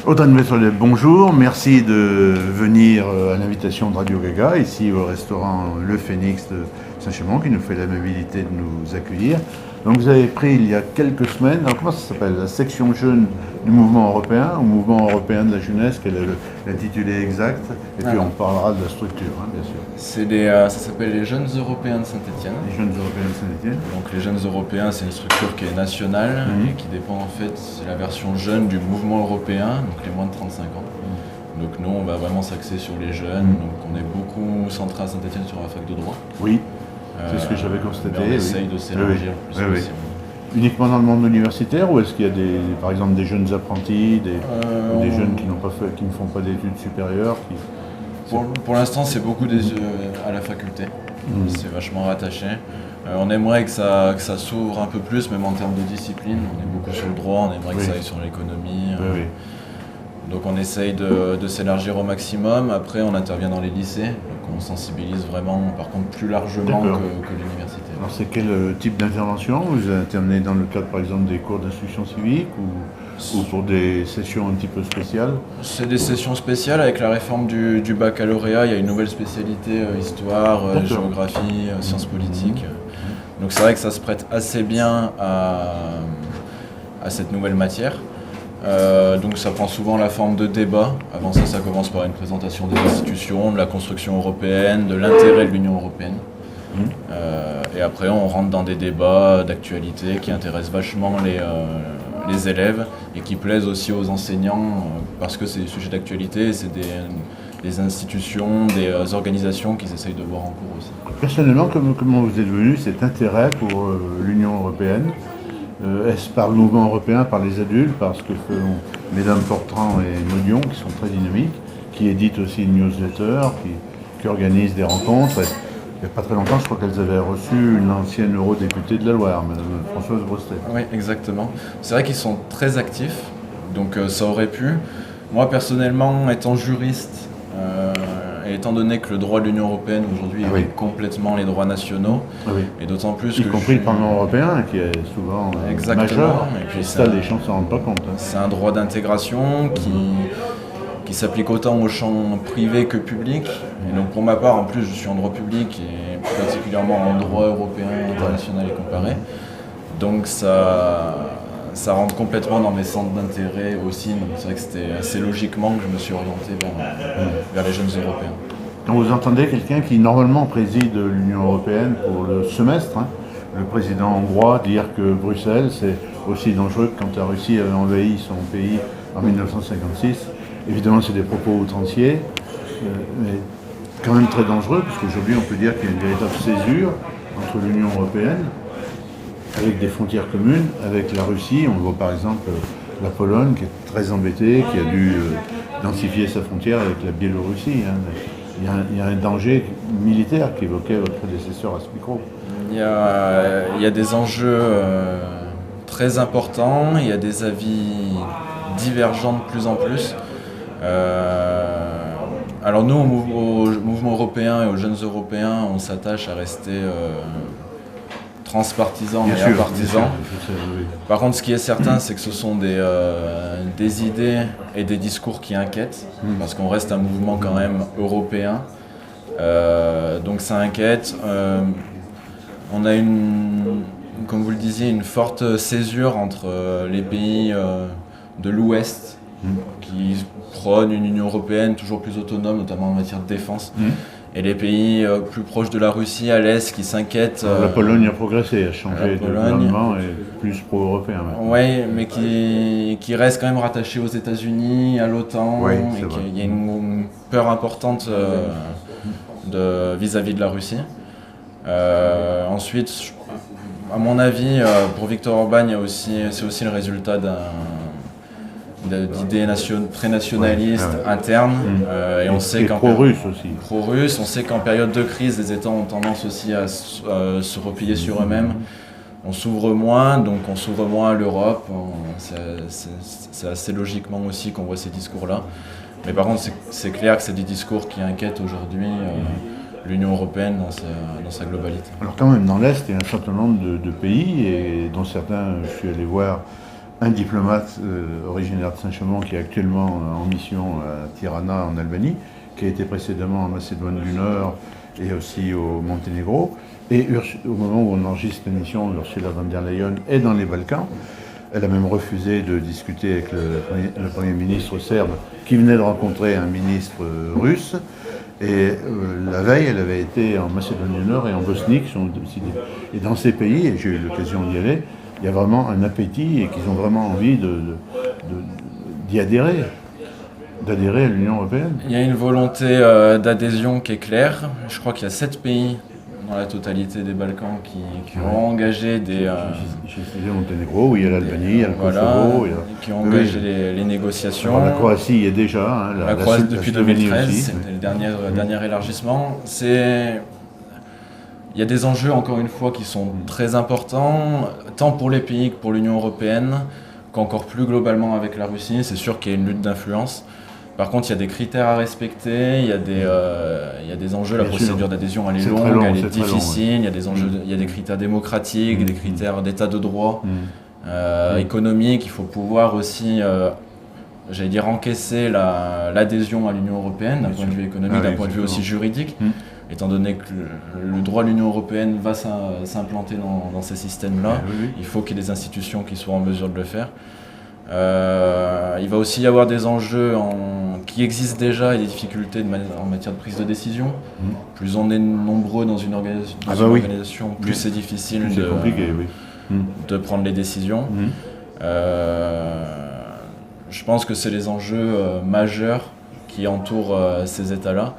Audrey Messolet, bonjour, merci de venir à l'invitation de Radio Gaga, ici au restaurant Le Phénix de Saint-Chamond, qui nous fait l'amabilité de nous accueillir. Donc vous avez pris il y a quelques semaines, alors comment ça s'appelle, la section jeune du mouvement européen, ou mouvement européen de la jeunesse, quel est l'intitulé exact, et puis on parlera de la structure, bien sûr. Ça s'appelle les Jeunes Européens de Saint-Étienne. Les Jeunes Européens de Saint-Étienne. Donc les Jeunes Européens, c'est une structure qui est nationale et qui dépend en fait, c'est la version jeune du mouvement européen, donc les moins de 35 ans. Donc nous, on va vraiment s'axer sur les jeunes, donc on est beaucoup centré à Saint-Étienne sur la fac de droit. Oui. C'est ce que j'avais constaté. On essaye de s'élargir plus possible. Uniquement dans le monde universitaire ou est-ce qu'il y a par exemple des jeunes apprentis, des jeunes qui ne font pas d'études supérieures Pour l'instant, c'est beaucoup à la faculté. C'est vachement rattaché. On aimerait que ça s'ouvre un peu plus, même en termes de discipline. On est beaucoup sur le droit, on aimerait que ça aille sur l'économie. Donc on essaye de s'élargir au maximum. Après, on intervient dans les lycées. Donc on sensibilise vraiment, par contre, plus largement que l'université. Alors c'est quel type d'intervention? Vous intervenez dans le cadre, par exemple, des cours d'instruction civique ou pour des sessions un petit peu spéciales? C'est des sessions spéciales. Avec la réforme du baccalauréat, il y a une nouvelle spécialité, histoire, géographie, sciences politiques. Donc c'est vrai que ça se prête assez bien à cette nouvelle matière. Donc ça prend souvent la forme de débat. Avant ça commence par une présentation des institutions, de la construction européenne, de l'intérêt de l'Union européenne. Et après on rentre dans des débats d'actualité qui intéressent vachement les élèves et qui plaisent aussi aux enseignants parce que c'est des sujets d'actualité, c'est des institutions, des organisations qu'ils essayent de voir en cours aussi. Personnellement, comment vous êtes venu cet intérêt pour l'Union européenne? Est-ce par le mouvement européen, par les adultes, parce que Mesdames Fortran et Modion, qui sont très dynamiques, qui éditent aussi une newsletter, qui organisent des rencontres. Il n'y a pas très longtemps, je crois qu'elles avaient reçu une ancienne eurodéputée de la Loire, Madame Françoise Grostet. Oui, exactement. C'est vrai qu'ils sont très actifs, donc ça aurait pu. Moi, personnellement, étant juriste, et étant donné que le droit de l'Union européenne aujourd'hui est complètement les droits nationaux, et d'autant plus y compris le Parlement européen qui est souvent majeur, et puis ça les gens ne s'en rendent pas compte. C'est un droit d'intégration qui s'applique autant au champ privé que public. Et donc pour ma part, en plus, je suis en droit public et plus particulièrement en droit européen, international et comparé. Donc ça rentre complètement dans mes centres d'intérêt aussi. Donc c'est vrai que c'était assez logiquement que je me suis orienté vers les jeunes européens. Quand vous entendez quelqu'un qui normalement préside l'Union européenne pour le semestre, le président hongrois dire que Bruxelles c'est aussi dangereux que quand la Russie avait envahi son pays en 1956, évidemment c'est des propos outranciers, mais quand même très dangereux, parce qu'aujourd'hui on peut dire qu'il y a une véritable césure entre l'Union européenne, avec des frontières communes, avec la Russie. On voit par exemple la Pologne qui est très embêtée, qui a dû densifier sa frontière avec la Biélorussie. Il y a un danger militaire qu'évoquait votre prédécesseur à ce micro. Il y a des enjeux très importants, il y a des avis divergents de plus en plus. Alors nous, au mouvement européen et aux jeunes européens, on s'attache à rester transpartisan et apartisan. Par contre, ce qui est certain, c'est que ce sont des idées et des discours qui inquiètent, parce qu'on reste un mouvement quand même européen. Donc ça inquiète. On a comme vous le disiez, une forte césure entre les pays de l'Ouest qui prônent une Union européenne toujours plus autonome, notamment en matière de défense. Et les pays plus proches de la Russie, à l'Est, qui s'inquiètent. La Pologne a progressé, a changé de gouvernement et plus pro-européen. Oui, mais qui reste quand même rattaché aux États-Unis, à l'OTAN. Il y a une peur importante vis-à-vis de la Russie. Ensuite, à mon avis, pour Viktor Orban, c'est aussi le résultat d'idées très nationalistes internes. Et on sait pro-russe aussi. Pro-russe, on sait qu'en période de crise, les États ont tendance aussi à se replier sur eux-mêmes. On s'ouvre moins, donc on s'ouvre moins à l'Europe. C'est assez logiquement aussi qu'on voit ces discours-là. Mais par contre, c'est clair que c'est des discours qui inquiètent aujourd'hui l'Union européenne dans sa globalité. Alors quand même, dans l'Est, il y a un certain nombre de pays, et dont certains, je suis allé voir un diplomate originaire de Saint-Chamond qui est actuellement en mission à Tirana en Albanie, qui a été précédemment en Macédoine du Nord et aussi au Monténégro. Et au moment où on enregistre l'émission, Ursula von der Leyen est dans les Balkans. Elle a même refusé de discuter avec le Premier ministre serbe qui venait de rencontrer un ministre russe. Et la veille, elle avait été en Macédoine du Nord et en Bosnie, qui sont aussi et dans ces pays, et j'ai eu l'occasion d'y aller, il y a vraiment un appétit et qu'ils ont vraiment envie d'y adhérer, d'adhérer à l'Union européenne. Il y a une volonté d'adhésion qui est claire. Je crois qu'il y a 7 pays dans la totalité des Balkans qui ont engagé des... J'ai cité Monténégro, où il y a l'Albanie, il y a le Kosovo. Qui ont engagé les négociations. Alors, la Croatie y est déjà. La Croatie depuis 2013, c'était le dernier élargissement. Il y a des enjeux, encore une fois, qui sont très importants, tant pour les pays que pour l'Union européenne, qu'encore plus globalement avec la Russie. C'est sûr qu'il y a une lutte d'influence. Par contre, il y a des critères à respecter, il y a des enjeux, la procédure d'adhésion elle est longue, elle est difficile, il y a des enjeux, il y a des critères démocratiques, des critères d'état de droit, économiques, il faut pouvoir aussi, encaisser l'adhésion à l'Union européenne d'un point de vue économique, d'un point de vue aussi juridique, étant donné que le droit de l'Union européenne va s'implanter dans ces systèmes-là, il faut qu'il y ait des institutions qui soient en mesure de le faire. Il va aussi y avoir des enjeux qui existent déjà et des difficultés en matière de prise de décision. Plus on est nombreux dans une organisation, plus c'est difficile de prendre les décisions. Je pense que c'est les enjeux majeurs qui entourent ces États-là.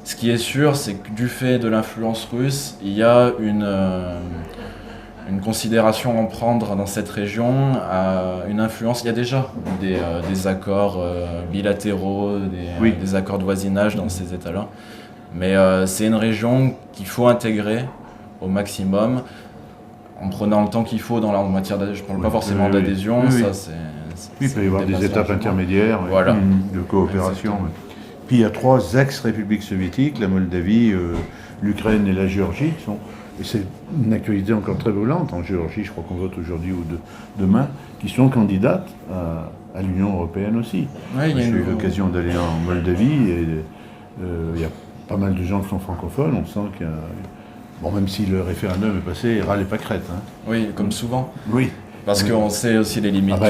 Ce qui est sûr, c'est que du fait de l'influence russe, il y a une considération à en prendre dans cette région, une influence. Il y a déjà des accords bilatéraux, des accords de voisinage dans ces États-là. Mais c'est une région qu'il faut intégrer au maximum, en prenant le temps qu'il faut en matière d'adhésion. Je ne parle pas forcément d'adhésion, ça c'est... Il peut y avoir des étapes intermédiaires de coopération. Puis il y a 3 ex-républiques soviétiques, la Moldavie, l'Ukraine et la Géorgie, qui sont... Et c'est une actualité encore très brûlante en Géorgie, je crois qu'on vote aujourd'hui ou demain, qui sont candidates à l'Union européenne aussi. J'ai eu l'occasion d'aller en Moldavie et il y a pas mal de gens qui sont francophones, on sent qu'il y a... Bon, même si le référendum est passé, ras les pâquerettes. Oui, comme souvent. Oui. Parce qu'on sait aussi les limites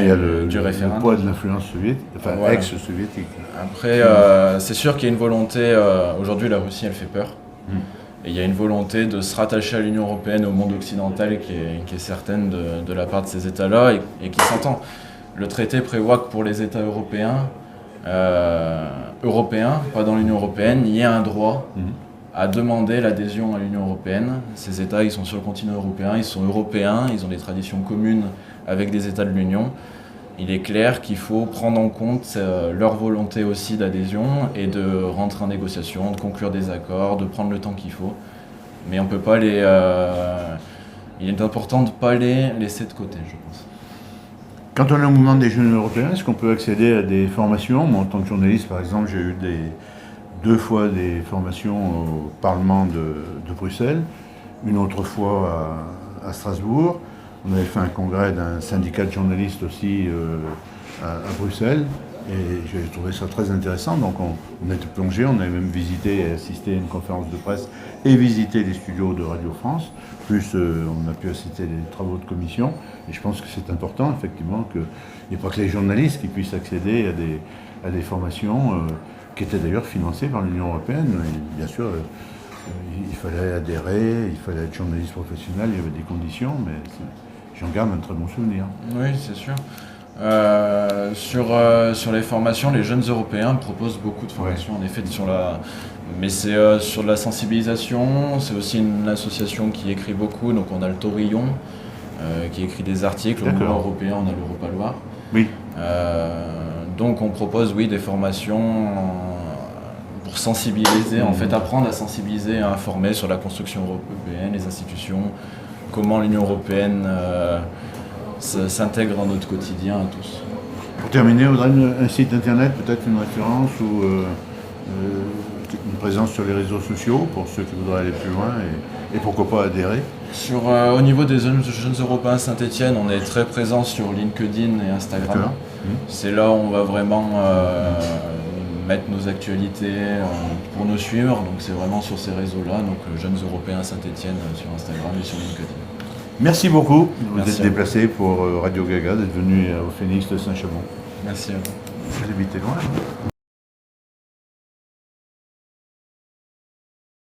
du référendum. Le poids de l'influence soviétique, ex-soviétique. Après, c'est sûr qu'il y a une volonté, aujourd'hui la Russie elle fait peur. Et il y a une volonté de se rattacher à l'Union européenne, au monde occidental, qui est certaine de la part de ces États-là et qui s'entend. Le traité prévoit que pour les États européens, pas dans l'Union européenne, il y a un droit à demander l'adhésion à l'Union européenne. Ces États, ils sont sur le continent européen, ils sont européens, ils ont des traditions communes avec des États de l'Union. Il est clair qu'il faut prendre en compte leur volonté aussi d'adhésion et de rentrer en négociation, de conclure des accords, de prendre le temps qu'il faut. Mais on peut pas il est important de ne pas les laisser de côté, je pense. Quand on est au mouvement des jeunes européens, est-ce qu'on peut accéder à des formations ? Moi, en tant que journaliste, par exemple, j'ai eu 2 fois des formations au Parlement de Bruxelles, une autre fois à Strasbourg. On avait fait un congrès d'un syndicat de journalistes aussi à Bruxelles et j'ai trouvé ça très intéressant. Donc on était plongé, on avait même visité et assisté à une conférence de presse et visité les studios de Radio France. Plus on a pu assister les travaux de commission. Et je pense que c'est important effectivement qu'il n'y ait pas que les journalistes qui puissent accéder à des formations qui étaient d'ailleurs financées par l'Union européenne. Et bien sûr, il fallait adhérer, il fallait être journaliste professionnel, il y avait des conditions, mais j'en garde un très bon souvenir. Oui, c'est sûr. Sur les formations, les jeunes européens proposent beaucoup de formations, en effet, mais c'est sur de la sensibilisation. C'est aussi une association qui écrit beaucoup, donc on a le Taurillon, qui écrit des articles. Au niveau européen, on a l'Europa-Loire. Oui. Donc on propose, des formations pour sensibiliser, en fait apprendre à sensibiliser, à informer sur la construction européenne, les institutions, comment l'Union européenne s'intègre dans notre quotidien à tous. Pour terminer, Audrey, un site internet, peut-être une référence ou une présence sur les réseaux sociaux pour ceux qui voudraient aller plus loin et pourquoi pas adhérer? Au niveau des jeunes européens Saint-Etienne, on est très présent sur LinkedIn et Instagram. C'est là où on va vraiment mettre nos actualités pour nous suivre. Donc c'est vraiment sur ces réseaux-là, donc Jeunes Européens Saint-Etienne sur Instagram et sur LinkedIn. Merci beaucoup de vous Merci êtes déplacé pour Radio Gaga, d'être venu au Phénix de Saint-Chamond. Merci à vous. Vous habitez loin?